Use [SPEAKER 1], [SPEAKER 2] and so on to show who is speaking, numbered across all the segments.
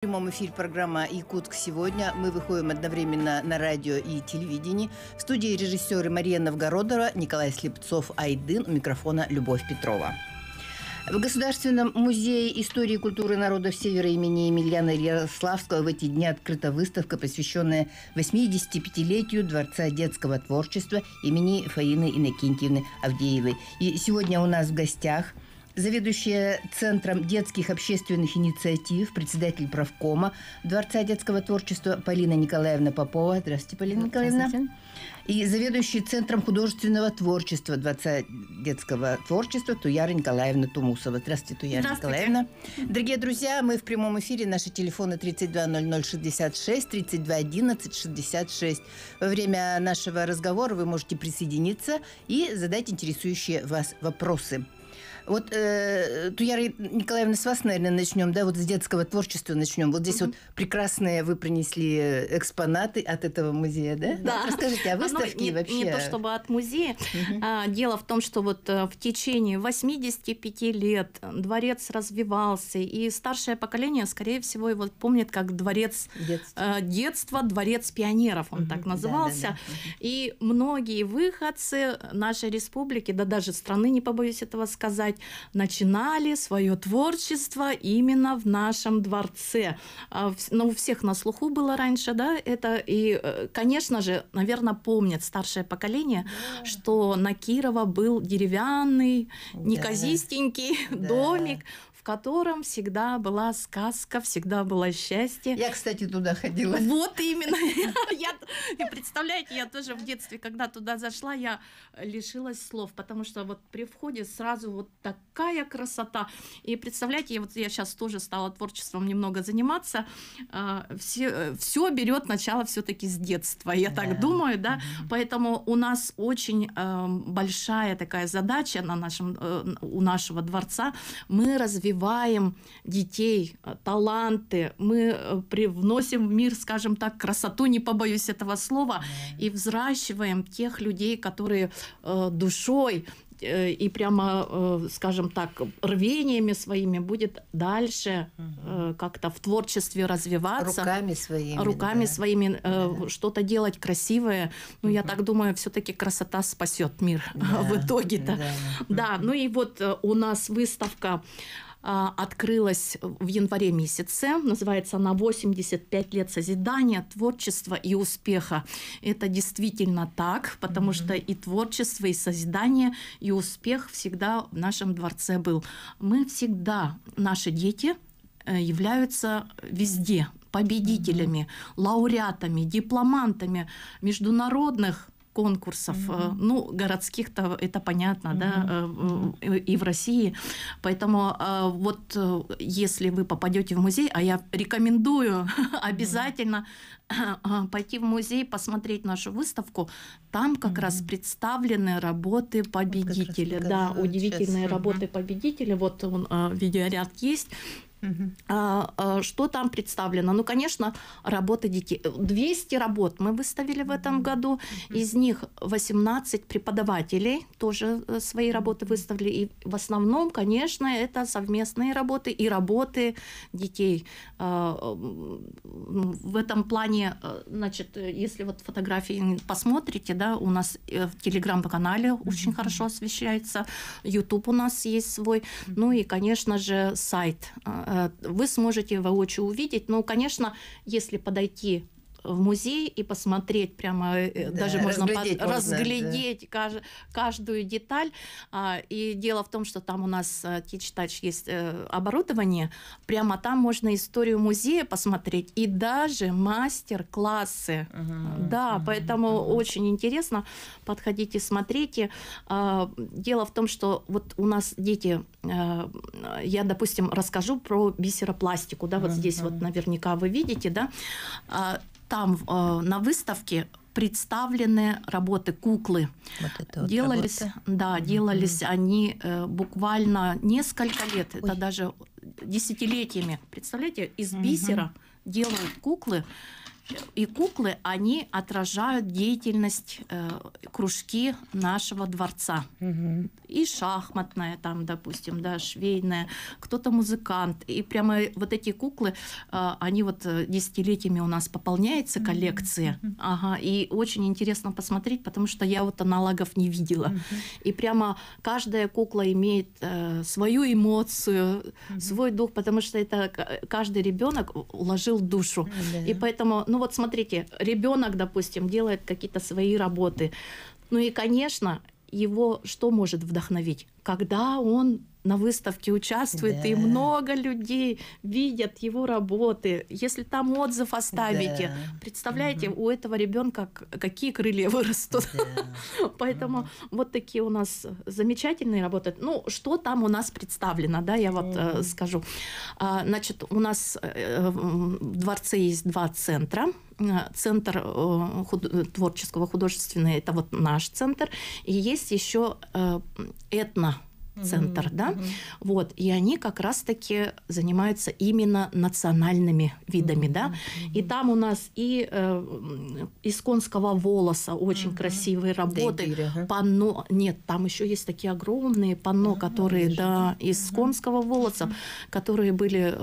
[SPEAKER 1] В прямом эфире программа «Якутск сегодня». Мы выходим одновременно на радио и телевидении. В студии режиссеры Мария Новгородова, Николай Слепцов, Айдын, у микрофона Любовь Петрова. В Государственном музее истории и культуры народов Севера имени Емельяна Ярославского в эти дни открыта выставка, посвященная 85-летию Дворца детского творчества имени Фаины Иннокентьевны Авдеевой. И сегодня у нас в гостях заведующая Центром детских общественных инициатив, председатель правкома Дворца детского творчества Полина Николаевна Попова. Здравствуйте, Полина Николаевна. И заведующий Центром художественного творчества Дворца детского творчества Туяра Николаевна Тумусова. Здравствуйте, Туяра Николаевна. Дорогие друзья, мы в прямом эфире. Наши телефоны 320066, 321166. Во время нашего разговора вы можете присоединиться и задать интересующие вас вопросы. Вот, Туяра Николаевна, с вас, наверное, начнем, да, вот с детского творчества начнем. Вот здесь вот прекрасные вы принесли экспонаты от этого музея, да?
[SPEAKER 2] Да.
[SPEAKER 1] Вот расскажите о выставке вообще.
[SPEAKER 2] Не то чтобы от музея. Дело в том, что вот в течение 85 лет дворец развивался, и старшее поколение, скорее всего, его помнит как дворец детства, дворец пионеров, он так назывался. И многие выходцы нашей республики, да даже страны, не побоюсь этого сказать, начинали свое творчество именно в нашем дворце. Но у всех на слуху было раньше, да, это. И, конечно же, наверное, помнят старшее поколение, что на Кирова был деревянный, неказистенький домик, в котором всегда была сказка, всегда было счастье.
[SPEAKER 1] Я, кстати, туда ходила.
[SPEAKER 2] Вот именно. Представляете, я тоже в детстве, когда туда зашла, я лишилась слов, потому что вот при входе сразу вот такая красота. И представляете, вот я сейчас тоже стала творчеством немного заниматься. Все берет начало все-таки с детства, я так думаю, да. Поэтому у нас очень большая такая задача у нашего дворца. Мы развиваем детей, таланты, мы привносим в мир, скажем так, красоту, не побоюсь этого слова, и взращиваем тех людей, которые душой и прямо, скажем так, рвениями своими будет дальше как-то в творчестве развиваться. Руками своими что-то делать красивое. Ну, я так думаю, все-таки красота спасет мир в итоге-то. Да, ну и вот у нас выставка открылась в январе месяце. Называется она «85 лет созидания, творчества и успеха». Это действительно так, потому что и творчество, и созидание, и успех всегда в нашем дворце был. Мы всегда, наши дети являются везде победителями, лауреатами, дипломантами международных конкурсов, ну, городских-то это понятно, да, и в России. Поэтому вот если вы попадете в музей, а я рекомендую обязательно пойти в музей, посмотреть нашу выставку, там как раз представлены работы победителей. Да, удивительные работы победителей. Вот видеоряд есть. Что там представлено? Ну, конечно, работы детей. 200 работ мы выставили в этом году. Из них 18 преподавателей тоже свои работы выставили. И в основном, конечно, это совместные работы и работы детей. В этом плане, значит, если вот фотографии посмотрите, да, у нас в телеграм-канале очень хорошо освещается, YouTube у нас есть свой, ну и, конечно же, сайт. Вы сможете воочию увидеть. Но, конечно, если подойти в музей и посмотреть прямо, даже можно разглядеть каждую деталь. И дело в том, что там у нас Teach-Touch есть оборудование, прямо там можно историю музея посмотреть и даже мастер-классы. Да, поэтому очень интересно. Подходите, смотрите. Дело в том, что вот у нас дети, я, допустим, расскажу про бисеропластику, да, вот здесь вот наверняка вы видите, да, там на выставке представлены работы куклы. Вот это вот делались, работа. Да, делались они буквально несколько лет, это даже десятилетиями. Представляете, из бисера делают куклы. и куклы, они отражают деятельность, кружки нашего дворца. И шахматная, там, допустим, да, швейная, кто-то музыкант. И прямо вот эти куклы, они вот десятилетиями у нас пополняются, коллекции. Ага, и очень интересно посмотреть, потому что я вот аналогов не видела. И прямо каждая кукла имеет свою эмоцию, свой дух, потому что это каждый ребенок вложил душу. И поэтому, ну вот смотрите, ребенок, допустим, делает какие-то свои работы. Ну и, конечно, его что может вдохновить? Когда он на выставке участвует, и много людей видят его работы. Если там отзыв оставите, представляете, у этого ребенка какие крылья вырастут. Поэтому вот такие у нас замечательные работы. Ну, что там у нас представлено, да, я вот скажу. Значит, у нас в дворце есть 2 центра. Центр творческого, художественный, это вот наш центр. И есть еще этно-центр, да, вот, и они как раз-таки занимаются именно национальными видами, да, и там у нас и из конского волоса очень красивые работы, панно, нет, там еще есть такие огромные панно, которые, да, из конского волоса, которые были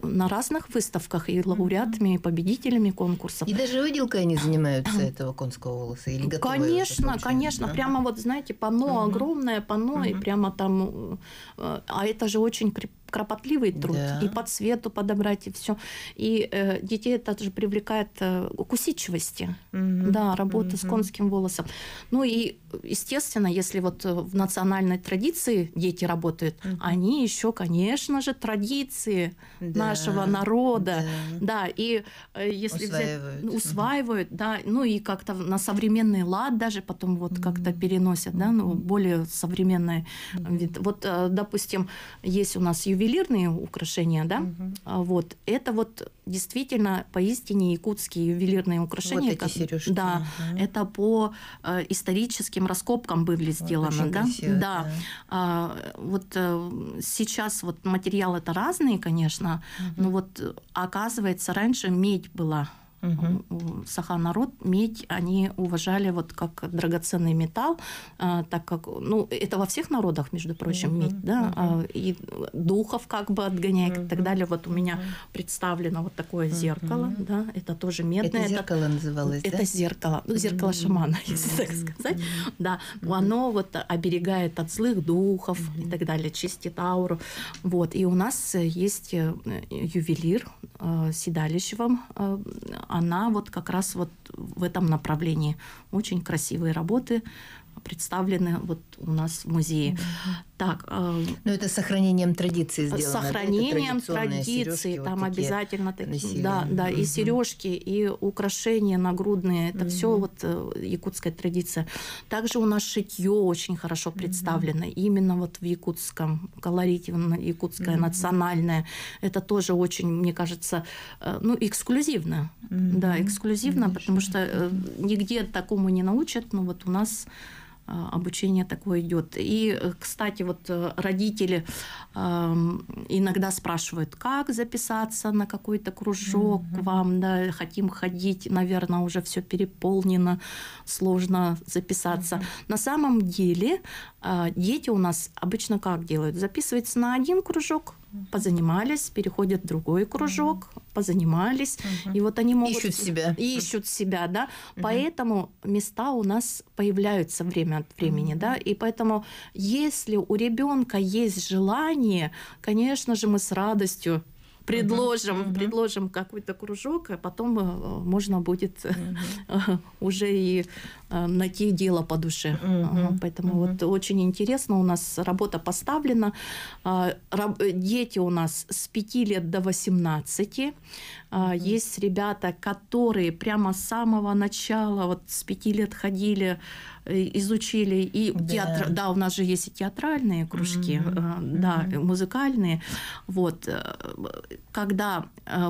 [SPEAKER 2] на разных выставках и лауреатами, и победителями конкурсов.
[SPEAKER 1] И даже выделкой они занимаются этого конского волоса? Или
[SPEAKER 2] конечно, конечно, прямо вот, знаете, панно, огромное панно, и прямо там, а это же очень кропотливый труд, и по цвету подобрать, и все. И детей это же привлекает к усидчивости, да, работа с конским волосом. Ну и, естественно, если вот в национальной традиции дети работают, они еще, конечно же, традиции нашего народа, да, и если усваивают, да, ну и как-то на современный лад даже потом вот как-то переносят, да, ну, более современный вид. Вот, допустим, есть у нас ювелирные украшения, да, вот, это вот действительно поистине якутские ювелирные украшения.
[SPEAKER 1] Вот эти сережки.
[SPEAKER 2] Да, это по историческим раскопкам были сделаны, да.
[SPEAKER 1] Красиво,
[SPEAKER 2] да. Вот сейчас вот материалы это разные, конечно, но вот оказывается раньше медь была. Саха-народ, медь, они уважали вот как драгоценный металл, так как, ну, это во всех народах, между прочим, медь, да, и духов как бы отгоняет и так далее. Вот у меня представлено вот такое зеркало, да, это тоже медное.
[SPEAKER 1] Это зеркало называлось, да?
[SPEAKER 2] Это зеркало, ну, зеркало шамана, если так сказать, да, оно вот оберегает от злых духов и так далее, чистит ауру, вот, и у нас есть ювелир Седалищева, она вот как раз вот в этом направлении. Очень красивые работы представлены вот у нас в музее. Так,
[SPEAKER 1] но это с сохранением традиции сделано.
[SPEAKER 2] С сохранением традиции, там вот обязательно такие, да, и сережки, и украшения нагрудные, это все вот якутская традиция. Также у нас шитье очень хорошо представлено, именно вот в якутском колорите, якутское национальное. Это тоже очень, мне кажется, ну, эксклюзивно. Да, эксклюзивно, потому что нигде такому не научат, но вот у нас обучение такое идет. И, кстати, вот родители иногда спрашивают, как записаться на какой-то кружок к вам, да, хотим ходить, наверное, уже все переполнено, сложно записаться. На самом деле дети у нас обычно как делают? Записываются на один кружок, позанимались, переходят в другой кружок, позанимались, и вот они могут... Ищут себя, да. Поэтому места у нас появляются время от времени, да, и поэтому если у ребенка есть желание, конечно же, мы с радостью предложим какой-то кружок, а потом можно будет уже и найти дело по душе. Поэтому вот очень интересно, у нас работа поставлена. Дети у нас с 5 лет до 18. Есть ребята, которые прямо с самого начала, вот с 5 лет ходили, изучили. И да, у нас же есть и театральные кружки, да, музыкальные. Вот. Когда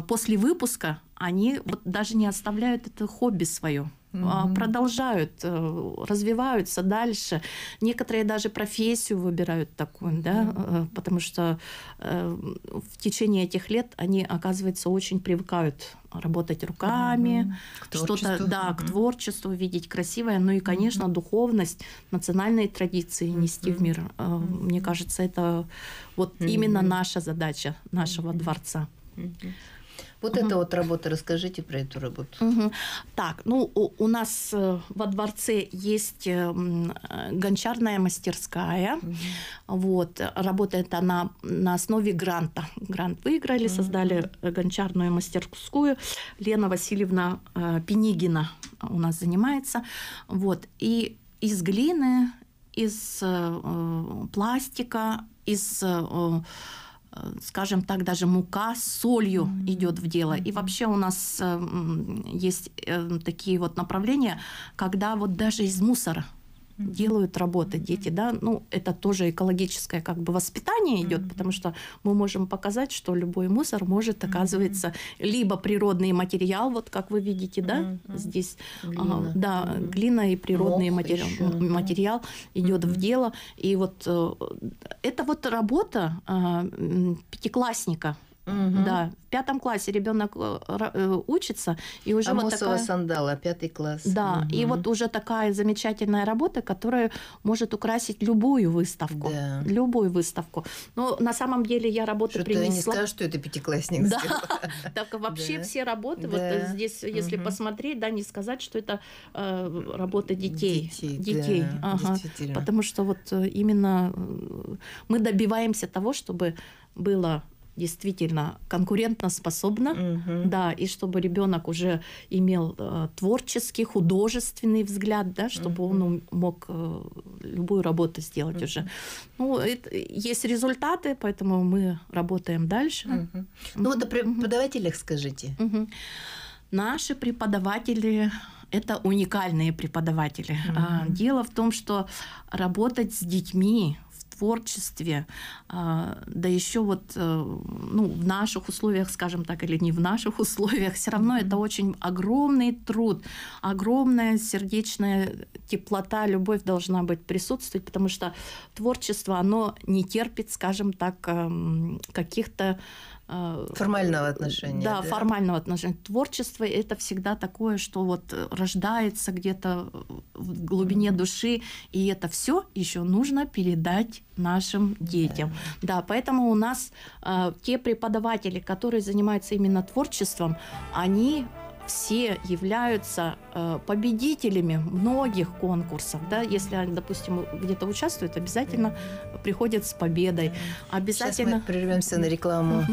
[SPEAKER 2] после выпуска они вот даже не оставляют это хобби свое. продолжают, развиваются дальше. Некоторые даже профессию выбирают такую, да, потому что в течение этих лет они, оказывается, очень привыкают работать руками, что-то, да, к творчеству, видеть красивое, ну и, конечно, духовность, национальные традиции нести в мир. Мне кажется, это вот именно наша задача нашего дворца.
[SPEAKER 1] Вот эта вот работа, расскажите про эту работу.
[SPEAKER 2] Так, ну, у нас во дворце есть гончарная мастерская. Вот, работает она на основе гранта. Грант выиграли, создали гончарную мастерскую. Лена Васильевна Пенигина у нас занимается. Вот, и из глины, из пластика, из... скажем так, даже мука с солью идет в дело. И вообще у нас есть такие вот направления, когда вот даже из мусора делают работы дети, да, ну, это тоже экологическое как бы воспитание идет, потому что мы можем показать, что любой мусор может, оказывается, либо природный материал, вот как вы видите, да, здесь, глина, да, глина и природный материал идет в дело, и вот это вот работа пятиклассника. Да, в 5 классе ребенок учится, и уже
[SPEAKER 1] Амосова
[SPEAKER 2] вот такая...
[SPEAKER 1] Сандала, 5 класс.
[SPEAKER 2] Да, и вот уже такая замечательная работа, которая может украсить любую выставку.
[SPEAKER 1] Да.
[SPEAKER 2] Любую выставку. Но на самом деле я работу принесла...
[SPEAKER 1] Что-то не скажешь, что это пятиклассник
[SPEAKER 2] сделал.
[SPEAKER 1] Да,
[SPEAKER 2] так вообще все работы, вот здесь, если посмотреть, да, не сказать, что это работа детей. Детей. Потому что вот именно мы добиваемся того, чтобы было... действительно конкурентоспособна, да, и чтобы ребенок уже имел творческий, художественный взгляд, да, чтобы он мог любую работу сделать уже. Ну, есть результаты, поэтому мы работаем дальше.
[SPEAKER 1] Ну, вот о преподавателях скажите.
[SPEAKER 2] Наши преподаватели – это уникальные преподаватели. Дело в том, что работать с детьми в творчестве, да еще вот ну, в наших условиях, скажем так, или не в наших условиях, все равно это очень огромный труд, огромная сердечная теплота, любовь должна быть присутствовать, потому что творчество, оно не терпит, скажем так, каких-то
[SPEAKER 1] формального отношения.
[SPEAKER 2] Да, формального отношения. Творчество – это всегда такое, что вот рождается где-то в глубине души, и это все еще нужно передать нашим детям. Да, поэтому у нас те преподаватели, которые занимаются именно творчеством, они все являются победителями многих конкурсов. Да? Если они, допустим, где-то участвуют, обязательно приходят с победой. Обязательно...
[SPEAKER 1] Сейчас мы прервемся на рекламу.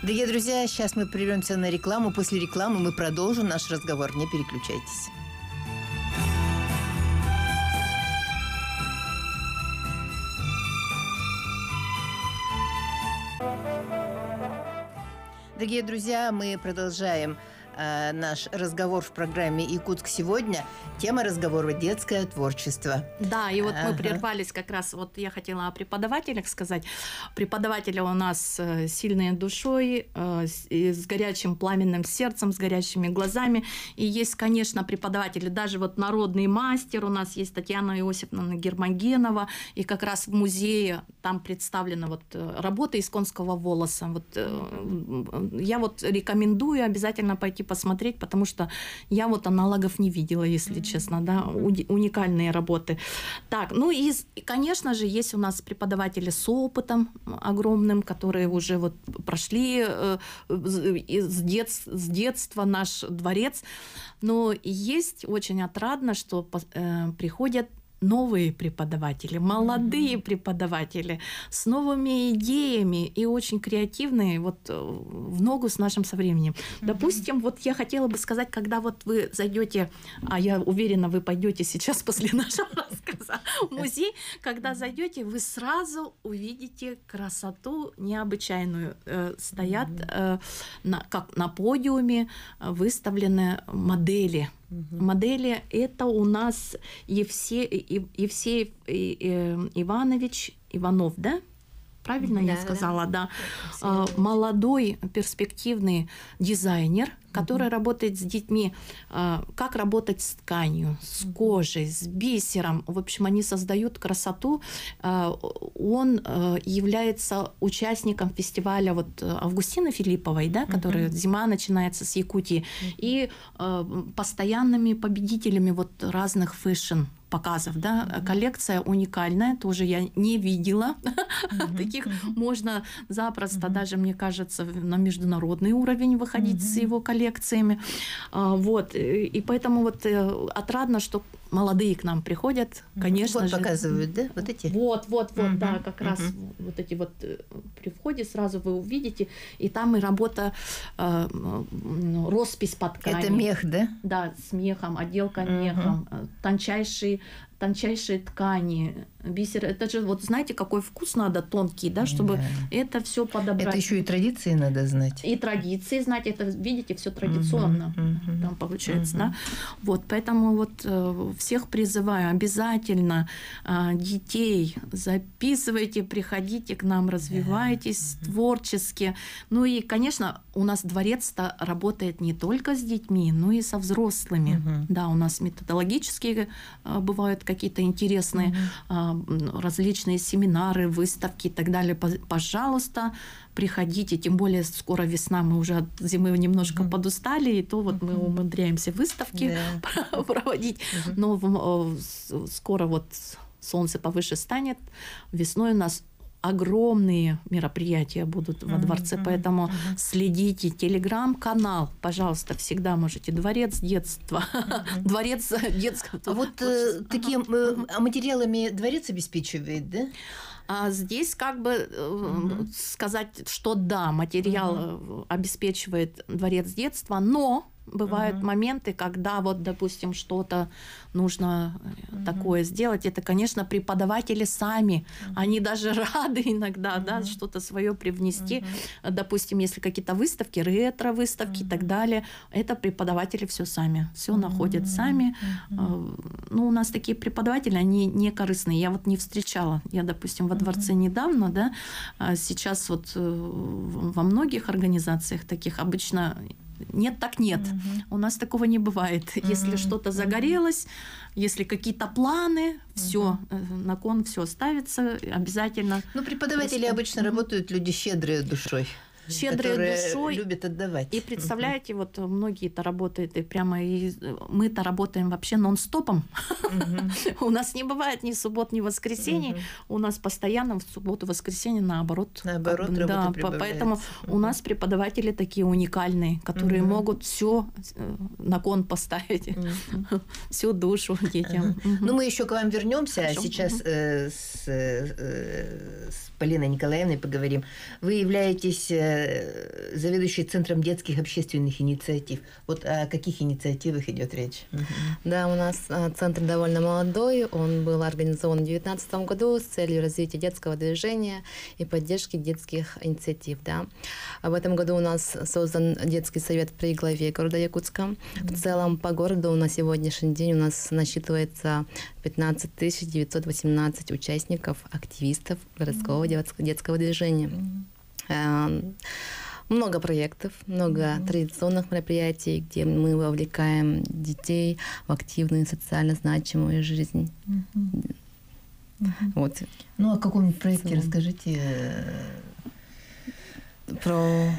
[SPEAKER 1] Дорогие друзья, сейчас мы прервемся на рекламу. После рекламы мы продолжим наш разговор. Не переключайтесь. Дорогие друзья, мы продолжаем наш разговор в программе «Якутск сегодня». Тема разговора – детское творчество.
[SPEAKER 2] Да, и вот мы прервались как раз, вот я хотела о преподавателях сказать. Преподаватели у нас сильные душой, с горячим пламенным сердцем, с горящими глазами. И есть, конечно, преподаватели, даже вот народный мастер у нас есть Татьяна Иосифовна Гермогенова, и как раз в музее там представлена вот работа из конского волоса. Вот, я вот рекомендую обязательно пойти посмотреть, потому что я вот аналогов не видела, если честно, да, уникальные работы. Так, ну и, конечно же, есть у нас преподаватели с опытом огромным, которые уже вот прошли с детства наш дворец, но есть очень отрадно, что приходят новые преподаватели, молодые преподаватели с новыми идеями и очень креативные, вот в ногу с нашим современем. Допустим, вот я хотела бы сказать, когда вот вы зайдете, а я уверена, вы пойдете сейчас после нашего рассказа в музей, когда зайдете, вы сразу увидите красоту необычайную. Стоят как на подиуме выставлены модели. Модели – это у нас Евсеев Иванович Иванов, да? Правильно я сказала, да. Молодой, перспективный дизайнер, который работает с детьми, как работать с тканью, с кожей, с бисером. В общем, они создают красоту. Он является участником фестиваля вот Августины Филипповой, да, который зима начинается с Якутии, и постоянными победителями вот разных фэшн-показов, да. Коллекция уникальная, тоже я не видела. Таких можно запросто, даже, мне кажется, на международный уровень выходить с его коллекциями. Вот. И поэтому вот отрадно, что молодые к нам приходят, конечно
[SPEAKER 1] вот
[SPEAKER 2] же.
[SPEAKER 1] показывают, да? Вот эти?
[SPEAKER 2] Вот, да, как раз вот эти вот при входе сразу вы увидите, и там и работа, роспись по ткани.
[SPEAKER 1] Это мех, да?
[SPEAKER 2] Да, с мехом, отделка мехом, тончайшие ткани, бисер. Это же, вот знаете, какой вкус надо тонкий, да, чтобы это все подобрать.
[SPEAKER 1] Это еще и традиции надо знать.
[SPEAKER 2] И традиции знать, это, видите, все традиционно там получается, да. Вот, поэтому вот всех призываю обязательно детей записывайте, приходите к нам, развивайтесь творчески. Ну и, конечно, у нас дворец-то работает не только с детьми, но и со взрослыми. Да, у нас методологические бывают какие-то интересные различные семинары, выставки и так далее. Пожалуйста, приходите, тем более скоро весна, мы уже от зимы немножко подустали, и то вот мы умудряемся выставки проводить, но скоро вот солнце повыше станет, весной у нас огромные мероприятия будут во дворце, поэтому следите. Телеграм-канал, пожалуйста, всегда можете. Дворец детства. Дворец детского.
[SPEAKER 1] А вот таким материалами дворец обеспечивает, да?
[SPEAKER 2] А здесь как бы сказать, что да, материал обеспечивает дворец детства, но бывают моменты, когда вот, допустим, что-то нужно такое сделать. Это, конечно, преподаватели сами. Они даже рады иногда, да, что-то свое привнести. Допустим, если какие-то выставки, ретро-выставки и так далее, это преподаватели все сами. Все находят сами. Ну, у нас такие преподаватели, они не корыстные. Я вот не встречала. Я, допустим, во дворце недавно, да, сейчас вот во многих организациях таких обычно нет, так нет. У нас такого не бывает. Если что-то загорелось, если какие-то планы, все на кон, все ставится обязательно.
[SPEAKER 1] Ну, преподаватели обычно работают люди щедрые душой.
[SPEAKER 2] Щедрые душой.
[SPEAKER 1] Любят отдавать.
[SPEAKER 2] И представляете, вот многие-то работают, и прямо мы-то работаем вообще нон-стопом. У нас не бывает ни суббот, ни воскресений. У нас постоянно в субботу, воскресенье наоборот.
[SPEAKER 1] Наоборот,
[SPEAKER 2] да, поэтому у нас преподаватели такие уникальные, которые могут все на кон поставить, всю душу детям.
[SPEAKER 1] Ну, мы еще к вам вернемся. Сейчас с Полиной Николаевной поговорим. Вы являетесь заведующей Центром детских общественных инициатив. Вот о каких инициативах идет речь?
[SPEAKER 3] Да, у нас центр довольно молодой. Он был организован в 2019 году с целью развития детского движения и поддержки детских инициатив. Да. В этом году у нас создан детский совет при главе города Якутска. В целом по городу на сегодняшний день у нас насчитывается 15 918 участников, активистов городского детского движения. Много проектов, много традиционных мероприятий, где мы вовлекаем детей в активную социально значимую жизнь. Вот.
[SPEAKER 1] Ну, о каком проекте расскажите?
[SPEAKER 3] Про...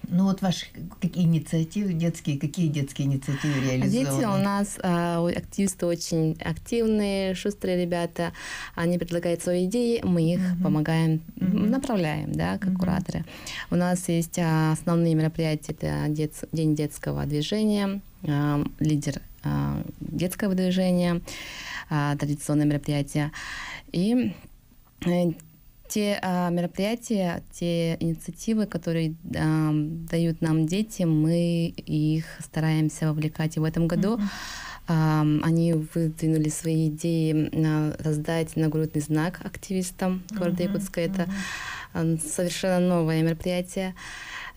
[SPEAKER 1] Ну, вот ваши какие инициативы детские, какие детские инициативы реализованы?
[SPEAKER 3] Дети у нас активисты очень активные, шустрые ребята. Они предлагают свои идеи, мы их помогаем, направляем, да, как кураторы. У нас есть основные мероприятия, это День детского движения, лидер детского движения, традиционные мероприятия. И те мероприятия, те инициативы, которые дают нам дети, мы их стараемся вовлекать. И в этом году они выдвинули свои идеи раздать нагрудный знак активистам города Якутска. Это совершенно новое мероприятие.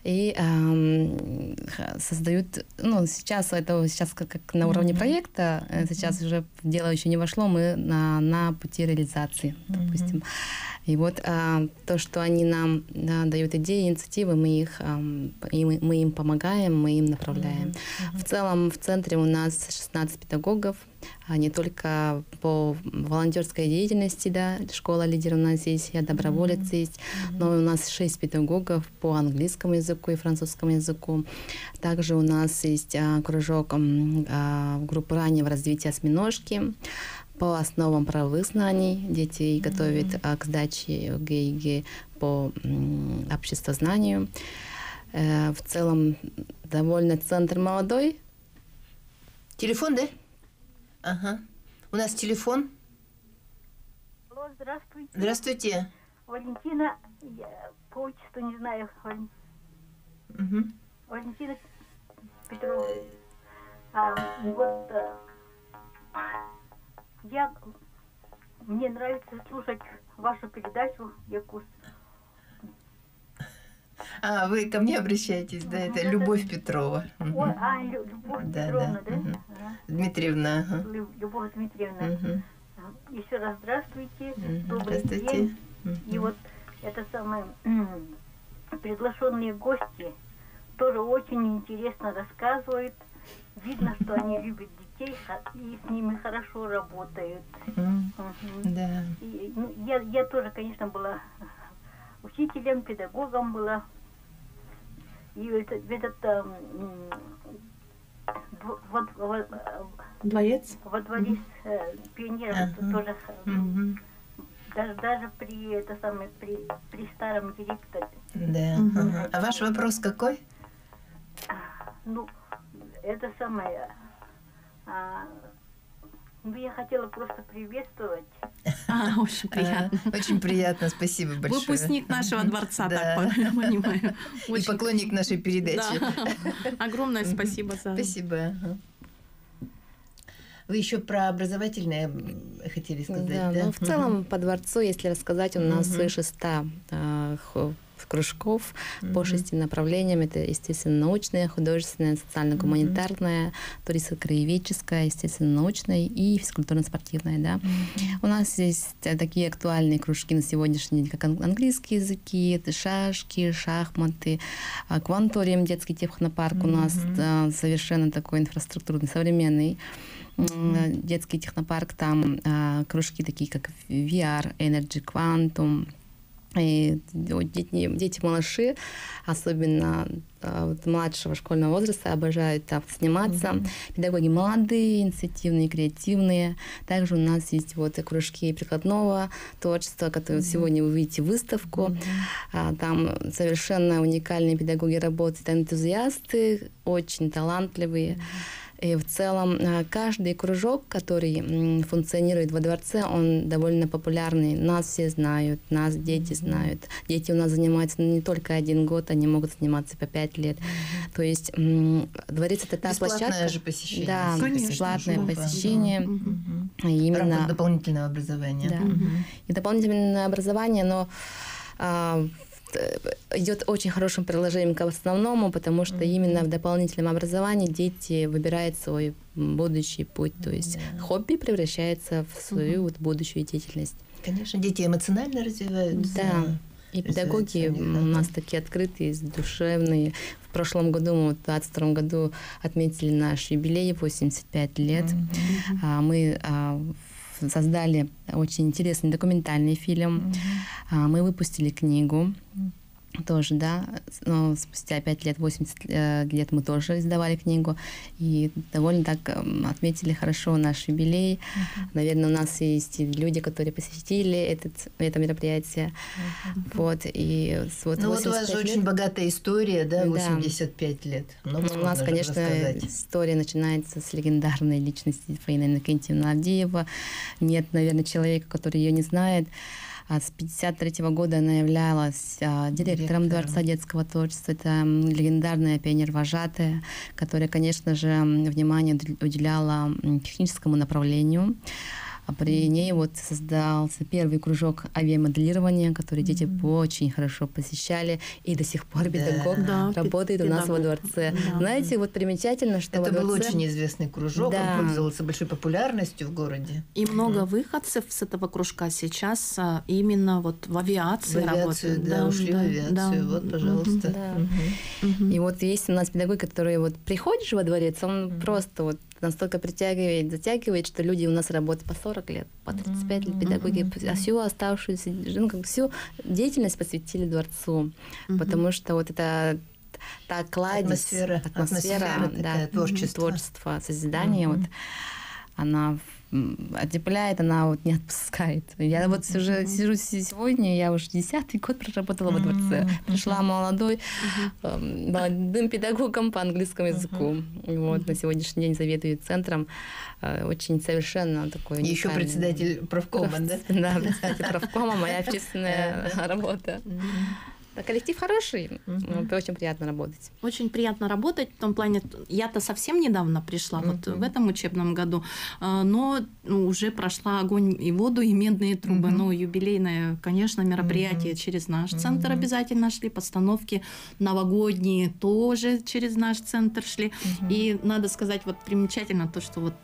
[SPEAKER 3] и создают, ну, сейчас как на уровне проекта, сейчас уже в дело еще не вошло, мы на пути реализации, допустим. И вот то, что они нам дают идеи, инициативы, мы им помогаем, мы им направляем. В целом в центре у нас 16 педагогов, не только по волонтерской деятельности, да, школа лидер у нас есть, я доброволец есть, но у нас 6 педагогов по английскому языку и французскому языку. Также у нас есть кружок группы раннего развития осьминожки. По основам правовых знаний детей готовят к сдаче ЕГЭ и ЕГЭ по обществознанию. В целом довольно центр молодой.
[SPEAKER 1] Телефон, да? Ага. У нас телефон.
[SPEAKER 4] Алло, здравствуйте.
[SPEAKER 1] Здравствуйте.
[SPEAKER 4] Валентина, я по отчеству не знаю. Валентина Петрова. Мне нравится слушать вашу передачу «Якутск».
[SPEAKER 1] Вы ко мне обращаетесь, да? Это Любовь Петрова.
[SPEAKER 4] Любовь Петровна, да?
[SPEAKER 1] Дмитриевна.
[SPEAKER 4] Любовь Дмитриевна. Еще раз здравствуйте. Добрый
[SPEAKER 1] Здравствуйте.
[SPEAKER 4] день. И вот это самое, приглашенные гости тоже очень интересно рассказывают. Видно, что они любят детей и с ними хорошо работают.
[SPEAKER 1] Да.
[SPEAKER 4] И, я тоже, конечно, была учителем, педагогом была. И
[SPEAKER 2] Дворец?
[SPEAKER 4] Во дворе пионеров тоже даже при старом директоре.
[SPEAKER 1] Да. А ваш вопрос какой?
[SPEAKER 4] Ну, это самое. Я хотела просто приветствовать.
[SPEAKER 2] Очень приятно.
[SPEAKER 1] Очень приятно, спасибо большое.
[SPEAKER 2] Выпускник нашего дворца, так понимаю.
[SPEAKER 1] И поклонник нашей передачи.
[SPEAKER 2] Огромное спасибо за...
[SPEAKER 1] Спасибо. Вы еще про образовательное хотели сказать, да?
[SPEAKER 3] Ну, в целом по дворцу, если рассказать, у нас свыше 100 кружков по 6 направлениям. Это, естественно, научное, художественное, социально-гуманитарное, туристско-краеведческое, естественно, научное и физкультурно-спортивное. Да? У нас есть такие актуальные кружки на сегодняшний день, как английские языки, это шашки, шахматы, кванториум, детский технопарк у нас совершенно такой инфраструктурный, современный. Детский технопарк, там кружки такие, как VR, Energy, Quantum. И дети, малыши, особенно младшего школьного возраста, обожают там сниматься. Педагоги молодые, инициативные, креативные. Также у нас есть вот кружки прикладного творчества, которые сегодня вы видите выставку. Там совершенно уникальные педагоги работают, энтузиасты, очень талантливые. И в целом каждый кружок, который функционирует во дворце, он довольно популярный. Нас все знают, нас дети знают. Дети у нас занимаются не только 1 год, они могут заниматься по 5 лет. То есть дворец — это та площадка...
[SPEAKER 1] Бесплатное же посещение.
[SPEAKER 3] Да,
[SPEAKER 2] конечно,
[SPEAKER 3] бесплатное посещение.
[SPEAKER 1] В рамках дополнительного образования.
[SPEAKER 3] Да. И дополнительное образование, но... идет очень хорошим приложением к основному, потому что именно в дополнительном образовании дети выбирают свой будущий путь, то есть хобби превращается в свою вот будущую деятельность.
[SPEAKER 1] Конечно, дети эмоционально развиваются.
[SPEAKER 3] Да, и педагоги у нас такие открытые, душевные. В прошлом году, мы в 2022 году отметили наш юбилей, 85 лет. Мы создали очень интересный документальный фильм. Мы выпустили книгу тоже, да. Но спустя 5 лет, 80 лет мы тоже издавали книгу. И довольно так отметили хорошо наш юбилей. Наверное, у нас есть люди, которые посетили это мероприятие. Вот. И вот,
[SPEAKER 1] ну вот у вас же очень богатая история, да, 85 лет. Много
[SPEAKER 3] у нас, конечно, история начинается с легендарной личности Фаины Иннокентьевны Авдеева. Нет, наверное, человека, который ее не знает. С 1953 года она являлась директором Дворца детского творчества. Это легендарная пионер-вожатая, которая, конечно же, внимание уделяла техническому направлению. А при ней вот создался первый кружок авиамоделирования, который дети очень хорошо посещали, и до сих пор педагог работает у нас во дворце.
[SPEAKER 2] Да.
[SPEAKER 3] Знаете, вот примечательно, что
[SPEAKER 1] Это
[SPEAKER 3] во
[SPEAKER 1] был
[SPEAKER 3] дворце...
[SPEAKER 1] очень известный кружок, он пользовался большой популярностью в городе.
[SPEAKER 2] И много выходцев с этого кружка сейчас именно вот в авиации работают.
[SPEAKER 1] Да, ушли в авиацию. Вот, пожалуйста.
[SPEAKER 3] Да. И вот есть у нас педагог, который вот приходишь во дворец, он просто вот настолько притягивает, затягивает, что люди у нас работают по 40 лет, по 35 лет педагоги, а всю оставшуюся, ну, как всю деятельность посвятили дворцу, потому что вот это та кладезь, атмосфера, да, творчество, созидание, вот, она отепляет, она вот не отпускает. Я вот уже сижу сегодня, я уже 10-й год проработала во дворце. Пришла молодым педагогом по английскому языку. Вот, на сегодняшний день заведует центром. Очень совершенно такой уникальный.
[SPEAKER 1] Еще председатель правкома, да?
[SPEAKER 3] Да, председатель правкома, моя общественная работа. Коллектив хороший, очень приятно работать.
[SPEAKER 2] Очень приятно работать в том плане, я-то совсем недавно пришла, вот в этом учебном году, но уже прошла огонь и воду, и медные трубы. Ну, юбилейное, конечно, мероприятие через наш центр обязательно шли, постановки новогодние тоже через наш центр шли. И надо сказать, вот примечательно то, что вот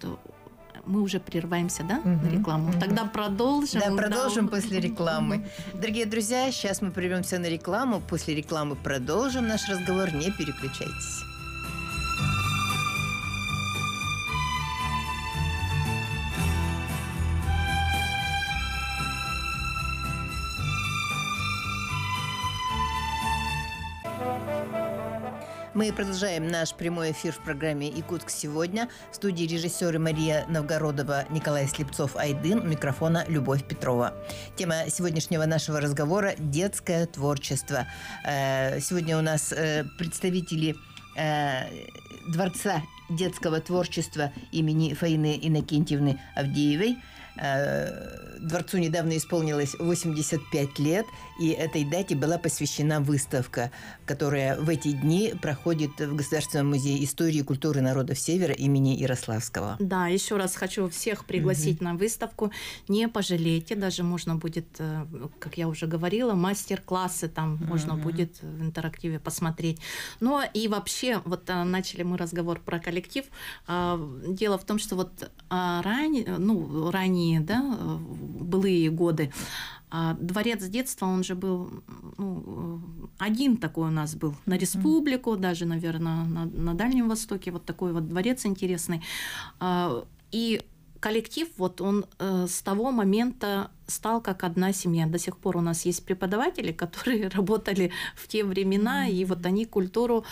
[SPEAKER 2] мы уже прерываемся, да, на рекламу. Тогда продолжим.
[SPEAKER 1] Да, продолжим после рекламы. Дорогие друзья, сейчас мы прервемся на рекламу. После рекламы продолжим наш разговор. Не переключайтесь. Мы продолжаем наш прямой эфир в программе «Якутск сегодня». В студии режиссеры Мария Новгородова, Николай Слепцов-Айдын, у микрофона Любовь Петрова. Тема сегодняшнего нашего разговора – детское творчество. Сегодня у нас представители Дворца детского творчества имени Фаины Иннокентьевны Авдеевой. Дворцу недавно исполнилось 85 лет, и этой дате была посвящена выставка, которая в эти дни проходит в Государственном музее истории и культуры народов Севера имени Ярославского.
[SPEAKER 2] Да, еще раз хочу всех пригласить на выставку. Не пожалейте, даже можно будет, как я уже говорила, мастер-классы там можно будет в интерактиве посмотреть. Но и вообще, вот начали мы разговор про коллектив. Дело в том, что вот ранее, да, былые годы, Дворец детства, он же был, один такой у нас был на республику, даже, наверное, на Дальнем Востоке, вот такой вот дворец интересный. И коллектив, вот он с того момента стал как одна семья. До сих пор у нас есть преподаватели, которые работали в те времена, и вот они культуру,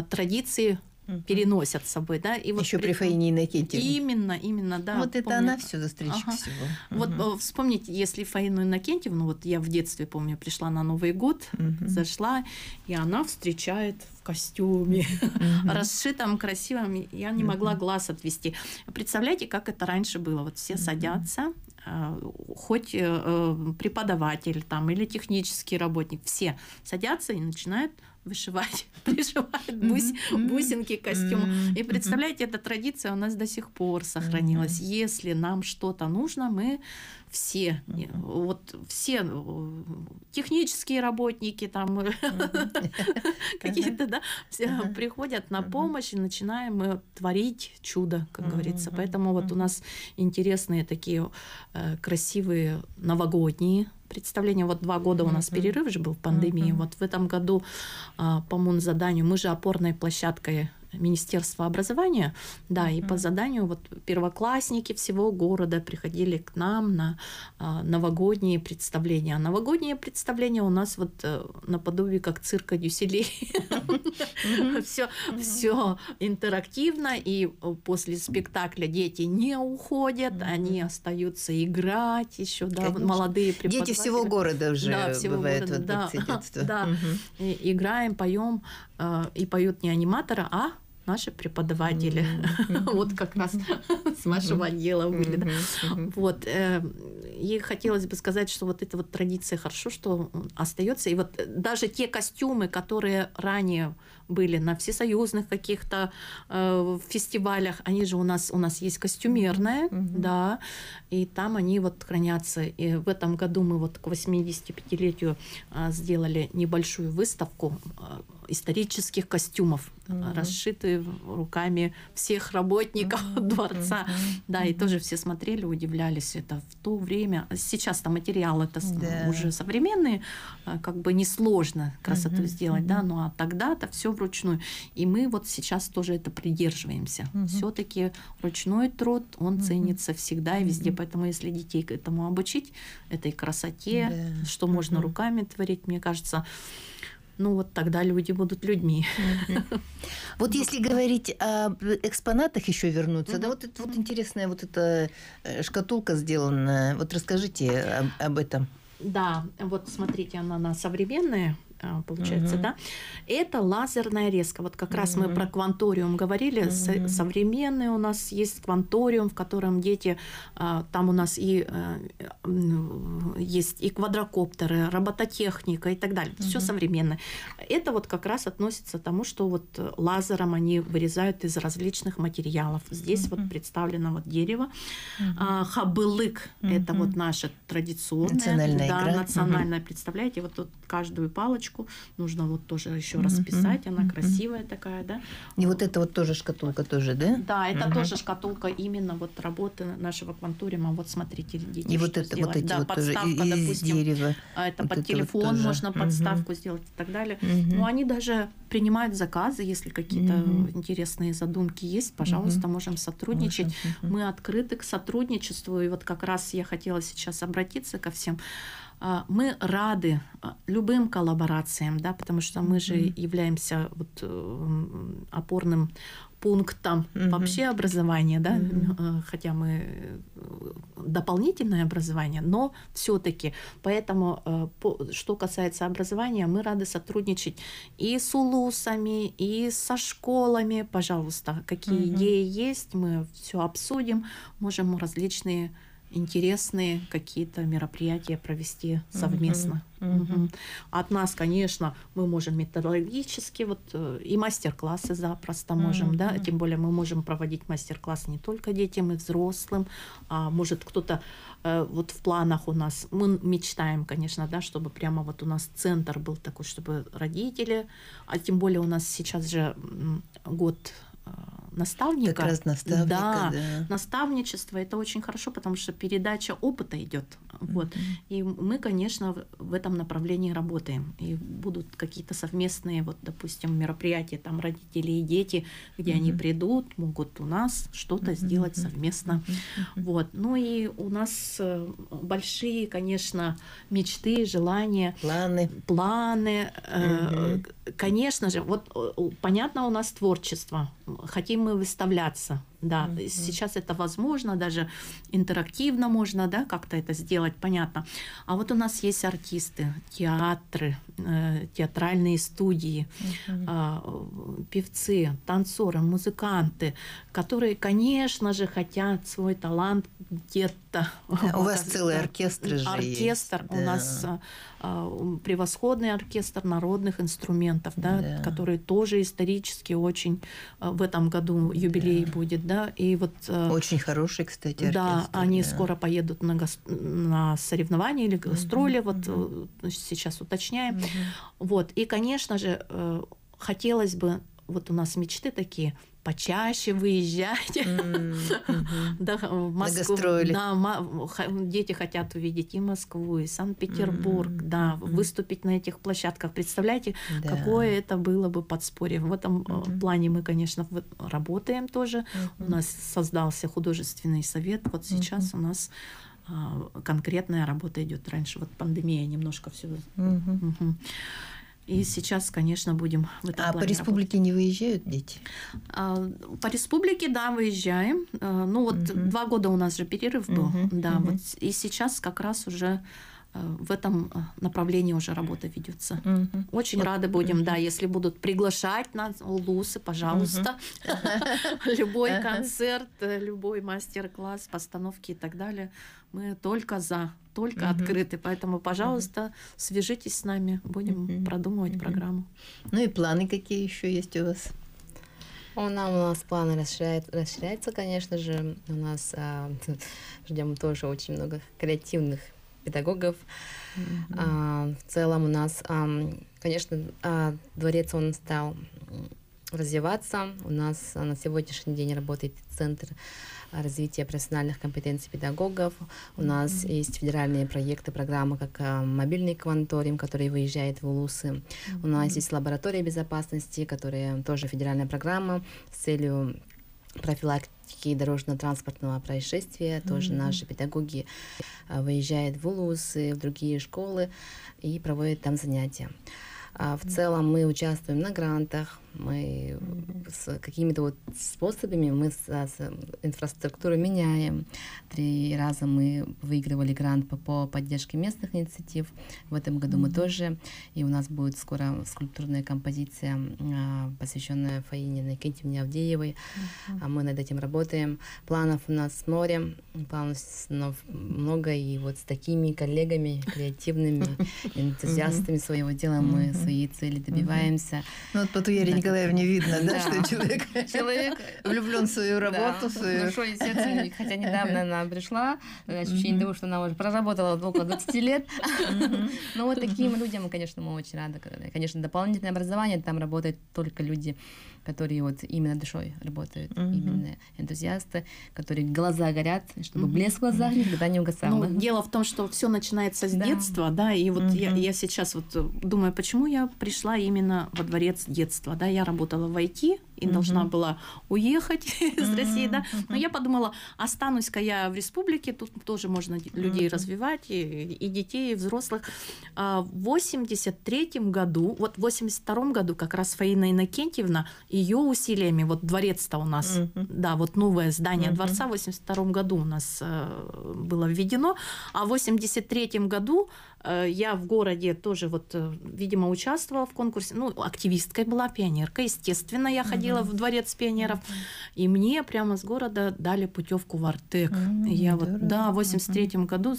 [SPEAKER 2] традиции переносят с собой, да. И вот
[SPEAKER 1] еще при Фаине Иннокентьевне.
[SPEAKER 2] Именно, да.
[SPEAKER 1] Вот это она все за встречу всего.
[SPEAKER 2] Вот вспомните, если Фаину Иннокентьевну, вот я в детстве помню, пришла на Новый год, зашла, и она встречает в костюме, расшитом, красивом, я не могла глаз отвести. Представляете, как это раньше было? Вот все садятся, хоть преподаватель там или технический работник, все садятся и начинают вышивать, пришивают бусинки к костюму. И представляете, эта традиция у нас до сих пор сохранилась. Если нам что-то нужно, мы все, вот все технические работники там какие-то, да, все приходят на помощь, и начинаем мы творить чудо, как говорится. Поэтому вот у нас интересные такие красивые новогодние представления. Вот 2 года у нас перерыв же был в пандемии. Вот в этом году по заданию, мы же опорной площадкой Министерства образования, да, и по заданию вот первоклассники всего города приходили к нам на новогодние представления. А новогодние представления у нас вот наподобие как цирка Дюсселей. Все интерактивно, и после спектакля дети не уходят, они остаются играть еще, да, молодые преподаватели.
[SPEAKER 1] Дети всего города уже бывают в Дворце детства.
[SPEAKER 2] Да, играем, поем, и поют не аниматоры, а наши преподаватели. Вот как раз с вашего отдела были. Да. Вот. И хотелось бы сказать, что вот эта вот традиция хорошо, что остается. И вот даже те костюмы, которые ранее были на всесоюзных каких-то фестивалях, они же у нас есть костюмерная, да, и там они вот хранятся. И в этом году мы вот к 85-летию сделали небольшую выставку исторических костюмов, расшитые руками всех работников дворца. Да, и тоже все смотрели, удивлялись. Это в то время. Сейчас-то материал это уже современный, как бы несложно красоту сделать, да, ну а тогда-то все вручную. И мы вот сейчас тоже это придерживаемся. Все-таки ручной труд, он ценится всегда и везде. Поэтому если детей к этому обучить, этой красоте, что можно руками творить, мне кажется, ну вот тогда люди будут людьми.
[SPEAKER 1] Вот если говорить об экспонатах еще вернуться, да, вот это вот интересная вот эта шкатулка сделанная. Вот расскажите об этом.
[SPEAKER 2] Да, вот смотрите, она современная, получается, да. Это лазерная резка. Вот как раз мы про кванториум говорили. Современный у нас есть кванториум, в котором дети, там у нас и есть и квадрокоптеры, робототехника и так далее. Все современное. Это вот как раз относится к тому, что вот лазером они вырезают из различных материалов. Здесь вот представлено вот дерево. Хабылык – это вот наша традиционная.
[SPEAKER 1] Национальная игра.
[SPEAKER 2] Национальная. Представляете, вот тут каждую палочку нужно вот тоже еще расписать, она красивая такая, да.
[SPEAKER 1] И вот это вот тоже шкатулка тоже, да?
[SPEAKER 2] Да, это тоже шкатулка именно вот работы нашего квантуриума. Вот смотрите, дети,
[SPEAKER 1] и вот это вот эти
[SPEAKER 2] да,
[SPEAKER 1] вот тоже
[SPEAKER 2] подставка,
[SPEAKER 1] из
[SPEAKER 2] допустим,
[SPEAKER 1] дерева.
[SPEAKER 2] это
[SPEAKER 1] вот
[SPEAKER 2] под
[SPEAKER 1] это
[SPEAKER 2] телефон
[SPEAKER 1] вот
[SPEAKER 2] можно подставку сделать и так далее. Но они даже принимают заказы, если какие-то интересные задумки есть, пожалуйста, можем сотрудничать. Мы открыты к сотрудничеству, и вот как раз я хотела сейчас обратиться ко всем. Мы рады любым коллаборациям, да, потому что мы же являемся вот опорным пунктом вообще образования, да, хотя мы дополнительное образование, но все-таки. Поэтому, что касается образования, мы рады сотрудничать и с улусами, и со школами. Пожалуйста, какие идеи есть, мы все обсудим, можем различные интересные какие-то мероприятия провести совместно. От нас, конечно, мы можем методологически, вот, и мастер-классы запросто можем, да, тем более мы можем проводить мастер-классы не только детям и взрослым, а может кто-то, вот в планах у нас, мы мечтаем, конечно, да, чтобы прямо вот у нас центр был такой, чтобы родители, а тем более у нас сейчас же год наставника.
[SPEAKER 1] Как раз наставника,
[SPEAKER 2] да. Наставничество – это очень хорошо, потому что передача опыта идет. Вот. И мы, конечно, в этом направлении работаем. И будут какие-то совместные, вот, допустим, мероприятия, там родители и дети, где они придут, могут у нас что-то сделать совместно. Вот. Ну и у нас большие, конечно, мечты, желания. Планы. Конечно же, вот понятно, у нас творчество. Хотим мы выставляться. Да, сейчас это возможно, даже интерактивно можно, да, как-то это сделать, понятно. А вот у нас есть артисты, театры, театральные студии, певцы, танцоры, музыканты, которые, конечно же, хотят свой талант где-то.
[SPEAKER 1] Да, у вас целый оркестр же
[SPEAKER 2] оркестр
[SPEAKER 1] есть.
[SPEAKER 2] У нас превосходный оркестр народных инструментов, да, который тоже исторически очень в этом году юбилей будет, да, и вот
[SPEAKER 1] очень хороший, кстати, оркестр.
[SPEAKER 2] Да, они скоро поедут на соревнования или гастроли, вот сейчас уточняем, вот, и, конечно же, хотелось бы, вот у нас мечты такие, почаще выезжать в Москву. Дети хотят увидеть и Москву, и Санкт-Петербург, да, выступить на этих площадках. Представляете, какое это было бы подспорье. В этом плане мы, конечно, работаем тоже. У нас создался художественный совет. Вот сейчас у нас конкретная работа идет. Раньше вот пандемия немножко все. И сейчас, конечно, будем в этом плане
[SPEAKER 1] по республике работать. Не выезжают дети?
[SPEAKER 2] По республике, да, выезжаем. Ну вот 2 года у нас же перерыв был. Да, вот, и сейчас как раз уже в этом направлении уже работа ведется. Очень рады будем, да, если будут приглашать нас, улусы, пожалуйста. Любой концерт, любой мастер-класс, постановки и так далее. Мы только за, только открыты. Поэтому, пожалуйста, свяжитесь с нами, будем продумывать программу.
[SPEAKER 1] Ну и планы какие еще есть у вас?
[SPEAKER 3] У нас планы расширяются, конечно же. У нас ждем тоже очень много креативных педагогов. В целом у нас, конечно, дворец, он стал развиваться. У нас на сегодняшний день работает Центр развития профессиональных компетенций педагогов. У нас есть федеральные проекты, программы, как мобильный кванториум, который выезжает в улусы. У нас есть лаборатория безопасности, которая тоже федеральная программа с целью профилактики дорожно-транспортного происшествия. Тоже наши педагоги выезжают в улусы, в другие школы и проводят там занятия. В целом мы участвуем на грантах, мы с какими-то вот способами мы инфраструктуру меняем. 3 раза мы выигрывали грант по поддержке местных инициатив. В этом году мы тоже. И у нас будет скоро скульптурная композиция, посвященная Фаине Иннокентьевне Авдеевой. Мы над этим работаем. Планов у нас море, планов много. И вот с такими коллегами, креативными, энтузиастами своего дела мы свои цели добиваемся.
[SPEAKER 1] Ну вот по Туяре Николаевне видно, да, что человек влюблен в свою работу, свою...
[SPEAKER 3] Душой и сердцем, хотя недавно она пришла, ощущение того, что она уже проработала около 20 лет. Но вот таким людям, конечно, мы очень рады. Конечно, дополнительное образование, там работают только люди, которые вот именно душой работают, именно энтузиасты, которые глаза горят, чтобы блеск в глазах никогда не угасал.
[SPEAKER 2] Ну, дело в том, что все начинается с детства, да, и вот я сейчас вот думаю, почему я пришла именно во дворец детства, да, я работала в IT и должна была уехать из России, да, но я подумала, останусь-ка я в республике, тут тоже можно людей развивать, и детей, и взрослых. В 83-м году, вот в 82-м году как раз Фаина Иннокентьевна, ее усилиями, вот дворец-то у нас, да, вот новое здание дворца в 82-м году у нас было введено, а в 83-м году я в городе тоже вот, видимо, участвовала в конкурсе, ну, активисткой была, пионерка, естественно, я ходила в дворец пионеров, и мне прямо с города дали путевку в Артек. Я вот, да, в 83-м году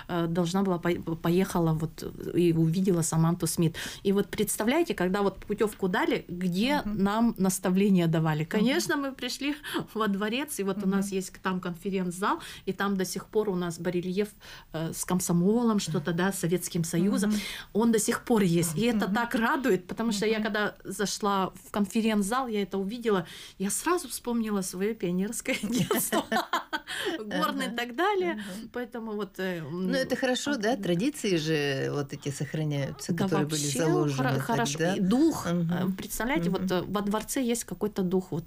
[SPEAKER 2] должна была, поехала вот и увидела Саманту Смит. И вот представляете, когда вот путевку дали, где нам наставления давали. Конечно, мы пришли во дворец, и вот у нас есть там конференц-зал, и там до сих пор у нас барельеф с комсомолом, что-то, да, с Советским Союзом, он до сих пор есть. И это так радует, потому что я когда зашла в конференц-зал, я это увидела, я сразу вспомнила свое пионерское детство, горное и так далее. Поэтому вот...
[SPEAKER 1] Ну, это хорошо, да? Традиции же вот эти сохраняются, которые были заложены.
[SPEAKER 2] Хорошо. И дух, представляете, вот во дворце есть какой-то дух вот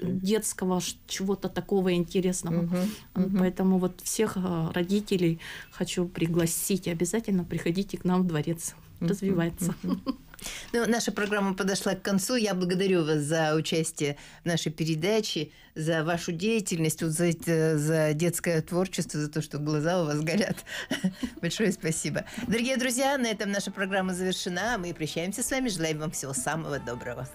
[SPEAKER 2] детского, чего-то такого интересного. Поэтому вот всех родителей хочу пригласить, обязательно приходите к нам в дворец, развивается.
[SPEAKER 1] Ну, наша программа подошла к концу. Я благодарю вас за участие в нашей передаче, за вашу деятельность, вот за детское творчество, за то, что глаза у вас горят. Большое спасибо. Дорогие друзья, на этом наша программа завершена. Мы прощаемся с вами. Желаем вам всего самого доброго.